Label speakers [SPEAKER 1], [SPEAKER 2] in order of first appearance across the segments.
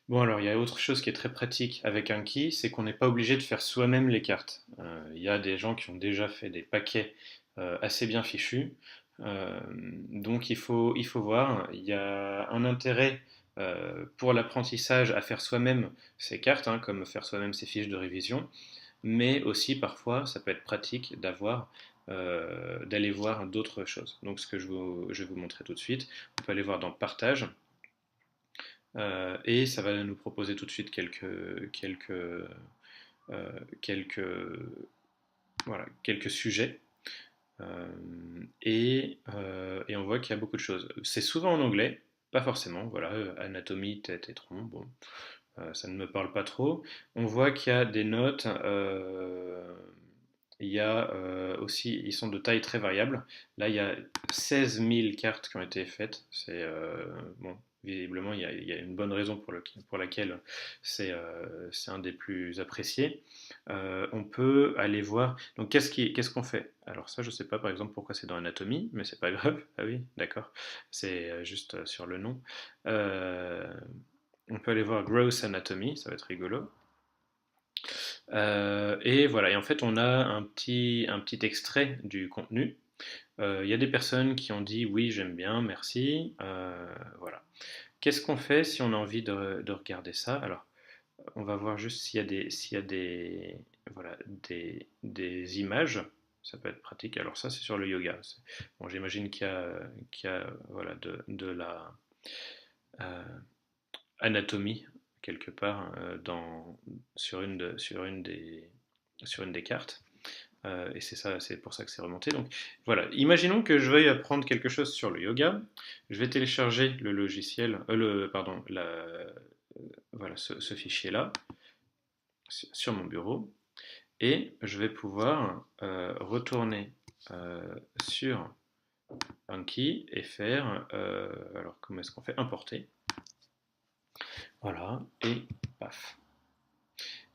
[SPEAKER 1] Bon, alors il y a autre chose qui est très pratique avec Anki, c'est qu'on n'est pas obligé de faire soi-même les cartes. Il y a des gens qui ont déjà fait des paquets assez bien fichus. Euh, donc il faut voir, il y a un intérêt pour l'apprentissage à faire soi-même ses cartes, hein, comme faire soi-même ses fiches de révision, mais aussi parfois ça peut être pratique d'aller voir d'autres choses. Donc ce que je vais vous montrer tout de suite, on peut aller voir dans Partage. Et ça va nous proposer tout de suite quelques, voilà, quelques sujets. Et on voit qu'il y a beaucoup de choses. C'est souvent en anglais, pas forcément. Voilà, anatomie, tête et tronc. Bon, ça ne me parle pas trop. On voit qu'il y a des notes. Il y a aussi, ils sont de taille très variable. Là, il y a 16 000 cartes qui ont été faites. Bon, visiblement, il y a une bonne raison pour laquelle c'est un des plus appréciés. On peut aller voir. Donc, qu'est-ce qu'on fait? Alors ça, je sais pas, par exemple, pourquoi c'est dans Anatomie, mais c'est pas grave. Ah oui, d'accord. C'est juste sur le nom. Euh, on peut aller voir Gross Anatomy, ça va être rigolo. Et voilà, et en fait, on a un petit extrait du contenu. Il y a des personnes qui ont dit oui, j'aime bien, merci. Voilà. Qu'est-ce qu'on fait si on a envie de regarder ça? Alors, on va voir juste voilà, des images. Ça peut être pratique. Alors ça, c'est sur le yoga. Bon, j'imagine qu'il y a voilà, de la euh, anatomie quelque part sur une des cartes. Et c'est ça, c'est pour ça que c'est remonté. Donc voilà, imaginons que je veuille apprendre quelque chose sur le yoga. Je vais télécharger le logiciel, pardon, voilà, ce fichier-là sur mon bureau et je vais pouvoir retourner sur Anki et faire, alors comment est-ce qu'on fait? Importer. Voilà, et paf.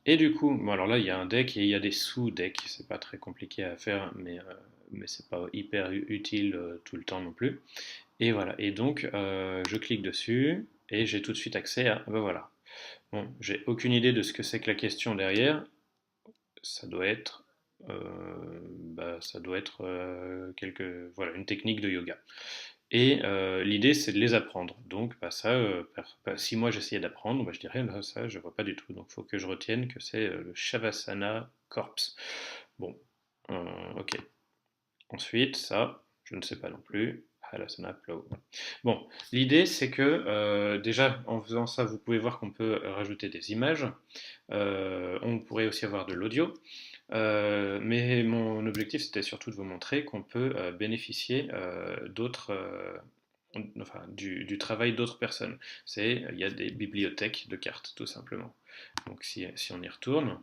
[SPEAKER 1] Et du coup, bon alors là il y a un deck et il y a des sous-decks, c'est pas très compliqué à faire, mais c'est pas hyper utile tout le temps non plus. Et voilà, et donc je clique dessus et j'ai tout de suite accès à, ben voilà. Bon, j'ai aucune idée de ce que c'est que la question derrière, ça doit être, voilà, une technique de yoga. Et l'idée, c'est de les apprendre. Donc, bah, ça, si moi j'essayais d'apprendre, bah, je dirais, là, ça, je vois pas du tout. Donc, il faut que je retienne que c'est le Shavasana Corpse. Bon, ok. Ensuite, ça, je ne sais pas non plus. Halasana Flow. Bon, l'idée, c'est que déjà, en faisant ça, vous pouvez voir qu'on peut rajouter des images. On pourrait aussi avoir de l'audio. Mais mon objectif, c'était surtout de vous montrer qu'on peut bénéficier enfin, du travail d'autres personnes. Il y a des bibliothèques de cartes, tout simplement. Donc si on y retourne,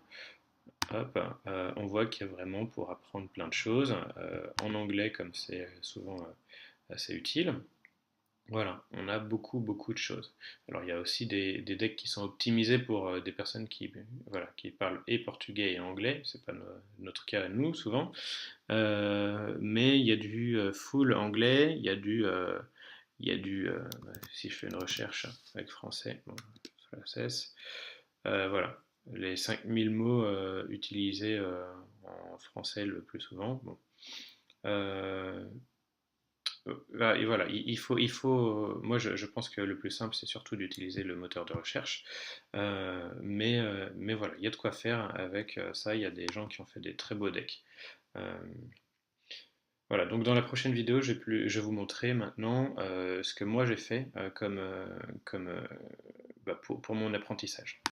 [SPEAKER 1] hop, on voit qu'il y a vraiment pour apprendre plein de choses, en anglais comme c'est souvent assez utile. Voilà, on a beaucoup, beaucoup de choses. Alors, il y a aussi des decks qui sont optimisés pour des personnes voilà, qui parlent et portugais et anglais. C'est pas notre cas à nous, souvent. Mais il y a du full anglais, si je fais une recherche avec français, bon, ça cesse. Voilà, les 5000 mots utilisés en français le plus souvent. Bon. Euh, et voilà, moi je pense que le plus simple c'est surtout d'utiliser le moteur de recherche. Mais voilà, il y a de quoi faire avec ça, il y a des gens qui ont fait des très beaux decks. Euh, voilà, donc dans la prochaine vidéo, je vais vous montrer maintenant ce que moi j'ai fait comme, pour mon apprentissage.